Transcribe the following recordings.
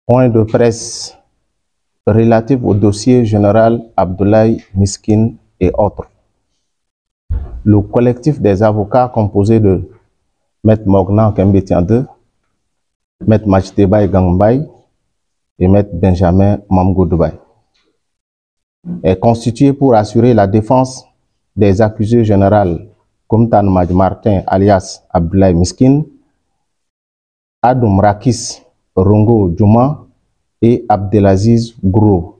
Point de presse relatif au dossier général Abdoulaye Miskin et autres. Le collectif des avocats composé de Maître Mognan Kembetian II, Maître Majteba Gangbay et Maître Benjamin Mamgoudoubaye est constitué pour assurer la défense des accusés généraux Koumtan Maj Martin alias Abdoulaye Miskin, Adoum Rakis Rongo Djouma et Abdelaziz Gros,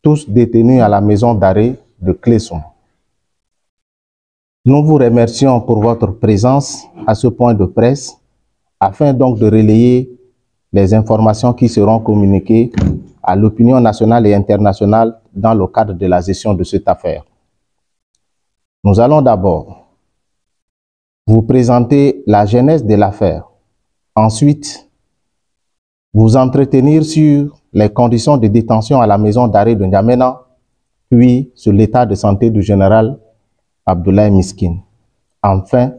tous détenus à la maison d'arrêt de Clesson. Nous vous remercions pour votre présence à ce point de presse afin donc de relayer les informations qui seront communiquées à l'opinion nationale et internationale dans le cadre de la gestion de cette affaire. Nous allons d'abord vous présenter la genèse de l'affaire. Ensuite, vous entretenir sur les conditions de détention à la maison d'arrêt de N'Djamena, puis sur l'état de santé du général Abdoulaye Miskin. Enfin,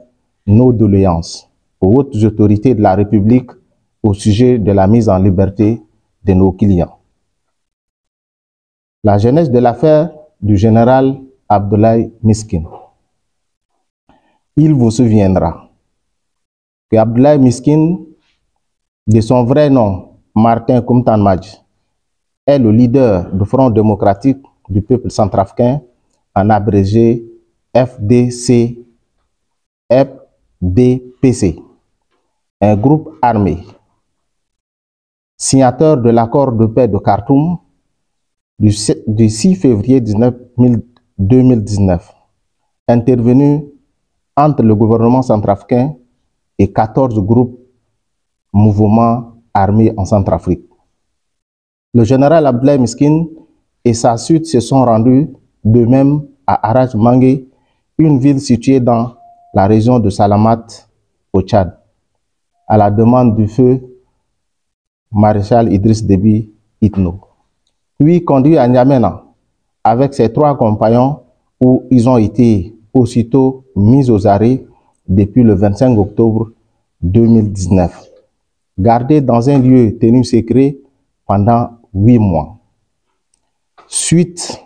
nos doléances aux hautes autorités de la République au sujet de la mise en liberté de nos clients. La genèse de l'affaire du général Abdoulaye Miskin. Il vous souviendra que Abdoulaye Miskin, de son vrai nom, Martin Koumtan Maj, est le leader du Front démocratique du peuple centrafricain, en abrégé FDC, FDPC, un groupe armé, signateur de l'accord de paix de Khartoum du 6 février 2019, intervenu entre le gouvernement centrafricain et 14 groupes mouvements armés en Centrafrique. Le général Abdoulaye Miskin et sa suite se sont rendus de même à Araj Mangué, une ville située dans la région de Salamat au Tchad, à la demande du feu maréchal Idriss Déby Itno, puis conduit à N'Djamena avec ses 3 compagnons où ils ont été aussitôt mis aux arrêts depuis le 25 octobre 2019, gardés dans un lieu tenu secret pendant 8 mois. Suite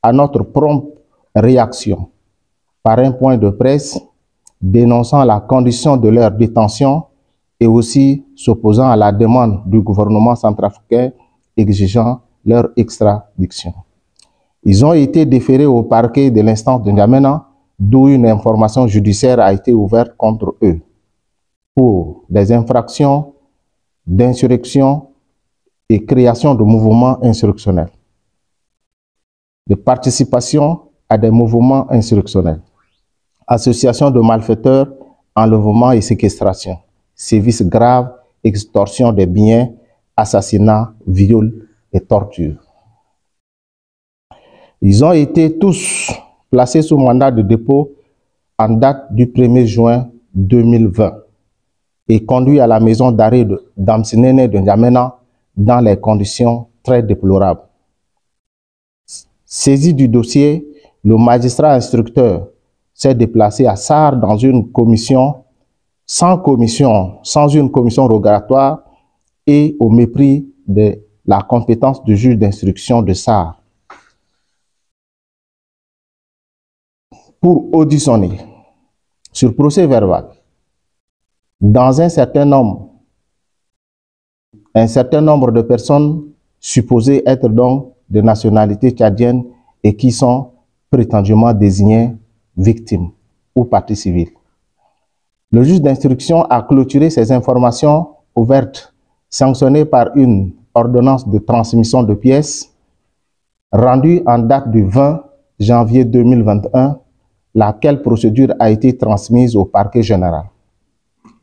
à notre prompte réaction par un point de presse dénonçant la condition de leur détention et aussi s'opposant à la demande du gouvernement centrafricain exigeant leur extradition. Ils ont été déférés au parquet de l'instance de N'Djamena, d'où une information judiciaire a été ouverte contre eux pour des infractions d'insurrection et création de mouvements insurrectionnels, de participation à des mouvements insurrectionnels, association de malfaiteurs, enlèvement et séquestration, sévices graves, extorsion des biens, assassinat, viol et torture. Ils ont été tous placés sous mandat de dépôt en date du 1er juin 2020 et conduits à la maison d'arrêt d'Amsinene de N'Djamena dans les conditions très déplorables. Saisi du dossier, le magistrat instructeur s'est déplacé à SAR dans une commission, sans une commission rogatoire et au mépris de la compétence du juge d'instruction de SAR, pour auditionner sur procès verbal dans un certain nombre de personnes supposées être donc de nationalité tchadienne et qui sont prétendument désignées victimes ou parties civiles. Le juge d'instruction a clôturé ces informations ouvertes, sanctionnées par une ordonnance de transmission de pièces rendue en date du 20 janvier 2021, laquelle procédure a été transmise au parquet général.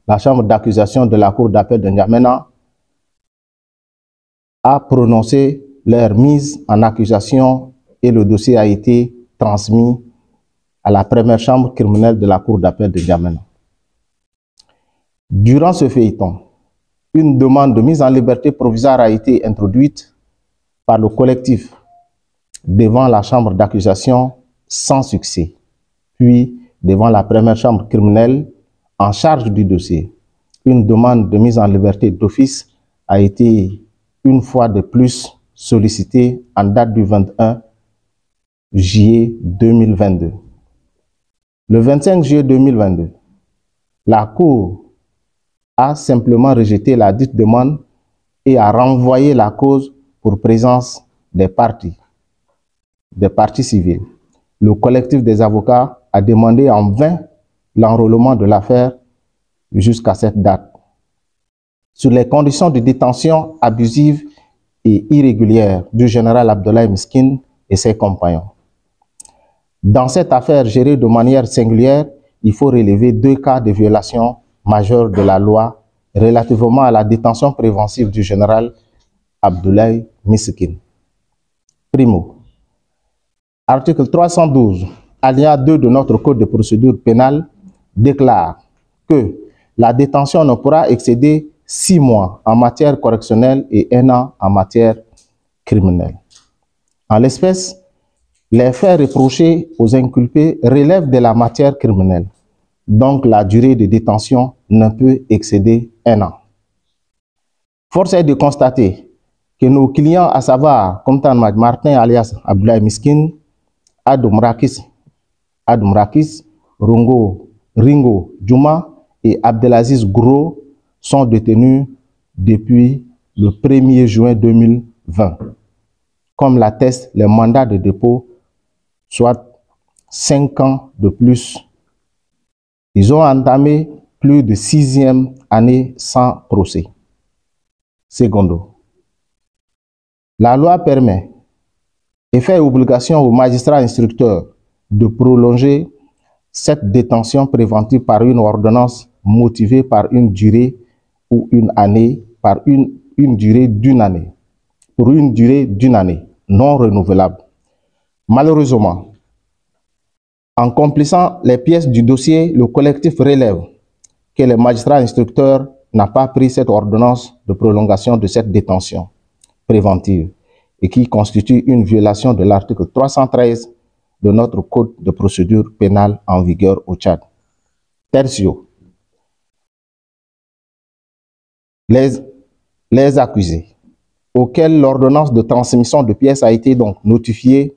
La chambre d'accusation de la cour d'appel de N'Djamena a prononcé leur mise en accusation et le dossier a été transmis à la première chambre criminelle de la cour d'appel de N'Djamena. Durant ce feuilleton, une demande de mise en liberté provisoire a été introduite par le collectif devant la chambre d'accusation sans succès, puis devant la première chambre criminelle en charge du dossier. Une demande de mise en liberté d'office a été une fois de plus sollicité en date du 21 juillet 2022. Le 25 juillet 2022, la Cour a simplement rejeté la dite demande et a renvoyé la cause pour présence des parties civiles. Le collectif des avocats a demandé en vain l'enrôlement de l'affaire jusqu'à cette date. Sur les conditions de détention abusive et irrégulière du général Abdoulaye Miskine et ses compagnons. Dans cette affaire gérée de manière singulière, il faut relever 2 cas de violation majeure de la loi relativement à la détention préventive du général Abdoulaye Miskine. Primo, article 312, alinéa 2 de notre Code de procédure pénale déclare que la détention ne pourra excéder 6 mois en matière correctionnelle et 1 an en matière criminelle. En l'espèce, les faits reprochés aux inculpés relèvent de la matière criminelle. Donc, la durée de détention ne peut excéder 1 an. Force est de constater que nos clients, à savoir Komtan Martin alias Abdoulaye Miskine, Adom Rakis, Ringo Djouma et Abdelaziz Gros sont détenus depuis le 1er juin 2020, comme l'attestent les mandats de dépôt, soit 5 ans de plus. Ils ont entamé plus de 6e année sans procès. Secondo, la loi permet et fait obligation aux magistrats instructeurs de prolonger cette détention préventive par une ordonnance motivée par une durée ou une année, par une durée d'une année, pour une durée d'une année non renouvelable. Malheureusement, en complissant les pièces du dossier, le collectif relève que les magistrats instructeurs n'ont pas pris cette ordonnance de prolongation de cette détention préventive et qui constitue une violation de l'article 313 de notre Code de procédure pénale en vigueur au Tchad. Tertio, les accusés auxquels l'ordonnance de transmission de pièces a été donc notifiée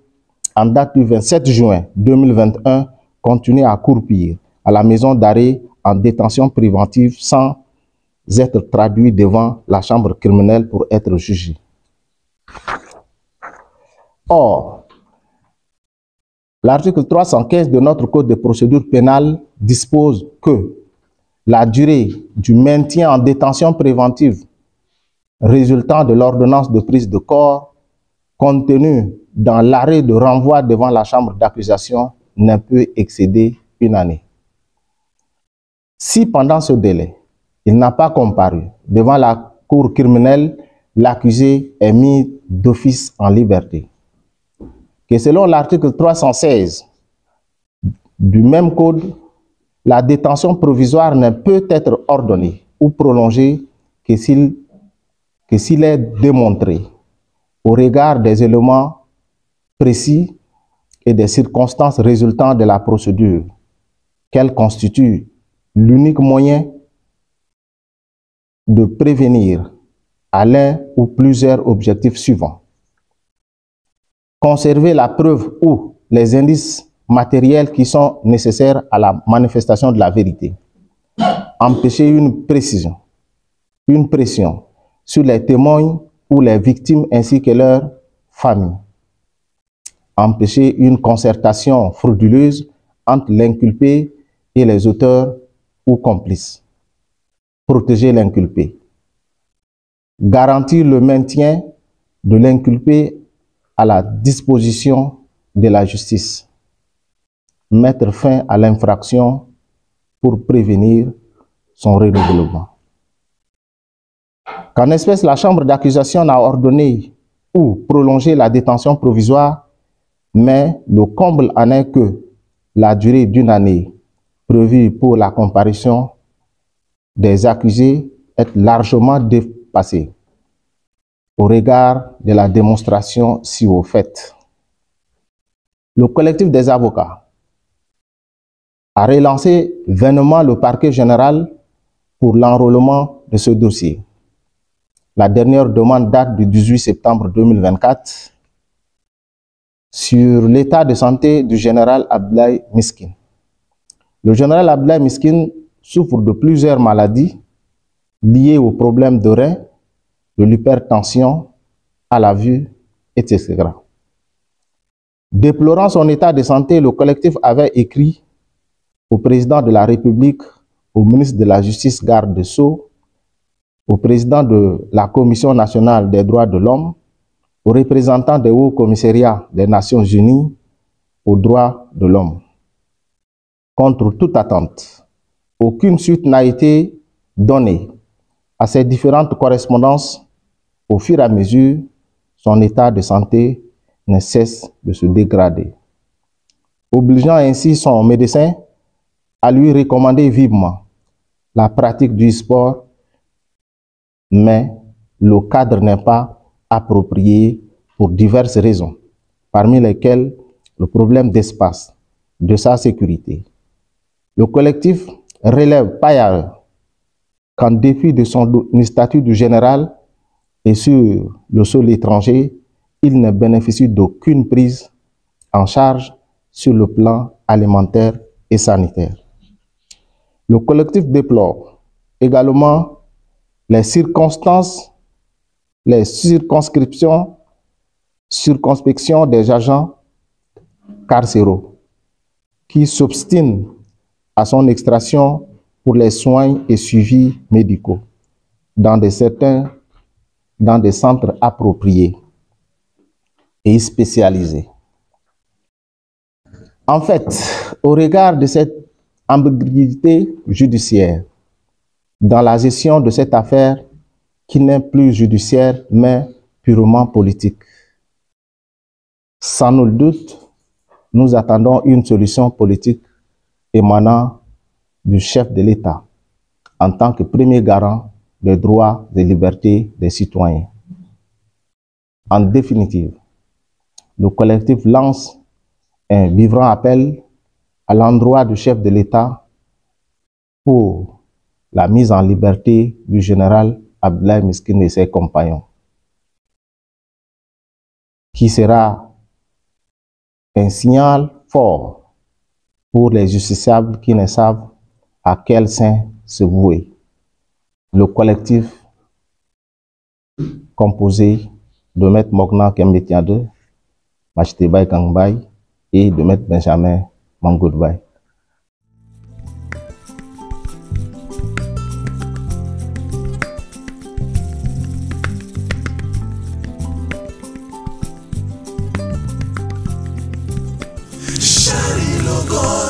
en date du 27 juin 2021 continuent à croupir à la maison d'arrêt en détention préventive sans être traduits devant la chambre criminelle pour être jugés. Or, l'article 315 de notre Code de procédure pénale dispose que la durée du maintien en détention préventive résultant de l'ordonnance de prise de corps contenue dans l'arrêt de renvoi devant la chambre d'accusation ne peut excéder 1 année. Si pendant ce délai, il n'a pas comparu devant la cour criminelle, l'accusé est mis d'office en liberté. Que selon l'article 316 du même code, la détention provisoire ne peut être ordonnée ou prolongée que s'il est démontré, au regard des éléments précis et des circonstances résultant de la procédure, qu'elle constitue l'unique moyen de prévenir à l'un ou plusieurs objectifs suivants. Conserver la preuve ou les indices matériels qui sont nécessaires à la manifestation de la vérité. Empêcher une pression sur les témoins ou les victimes ainsi que leurs familles. Empêcher une concertation frauduleuse entre l'inculpé et les auteurs ou complices. Protéger l'inculpé. Garantir le maintien de l'inculpé à la disposition de la justice. Mettre fin à l'infraction pour prévenir son renouvellement. Qu'en espèce, la chambre d'accusation n'a ordonné ou prolongé la détention provisoire, mais le comble en est que la durée d'1 année prévue pour la comparution des accusés est largement dépassée au regard de la démonstration ci-haut faite. Le collectif des avocats a relancé vainement le parquet général pour l'enrôlement de ce dossier. La dernière demande date du 18 septembre 2024 sur l'état de santé du général Abdoulaye Miskin. Le général Abdoulaye Miskin souffre de plusieurs maladies liées aux problèmes de reins, de l'hypertension, à la vue, etc. Déplorant son état de santé, le collectif avait écrit au président de la République, au ministre de la Justice, garde des Sceaux, au président de la Commission nationale des droits de l'homme, aux représentants des hauts commissariats des Nations unies aux droits de l'homme. Contre toute attente, aucune suite n'a été donnée à ces différentes correspondances. Au fur et à mesure, son état de santé ne cesse de se dégrader, obligeant ainsi son médecin à lui recommander vivement la pratique du sport, mais le cadre n'est pas approprié pour diverses raisons, parmi lesquelles le problème d'espace, de sa sécurité. Le collectif relève par ailleurs qu'en dépit de son statut de général et sur le sol étranger, il ne bénéficie d'aucune prise en charge sur le plan alimentaire et sanitaire. Le collectif déplore également les circonspections des agents carcéraux qui s'obstinent à son extraction pour les soins et suivis médicaux dans des centres appropriés et spécialisés. En fait, au regard de cette ambiguïté judiciaire dans la gestion de cette affaire qui n'est plus judiciaire mais purement politique, sans nul doute, nous attendons une solution politique émanant du chef de l'État en tant que premier garant des droits et libertés des citoyens. En définitive, le collectif lance un vibrant appel à l'endroit du chef de l'État pour la mise en liberté du général Abdoulaye Miskin et ses compagnons, qui sera un signal fort pour les justiciables qui ne savent à quel saint se vouer. Le collectif composé de M. Mogna Kembetiade, Machitebay Kangbay et de M. Benjamin Mangoudbay. Shari Logo.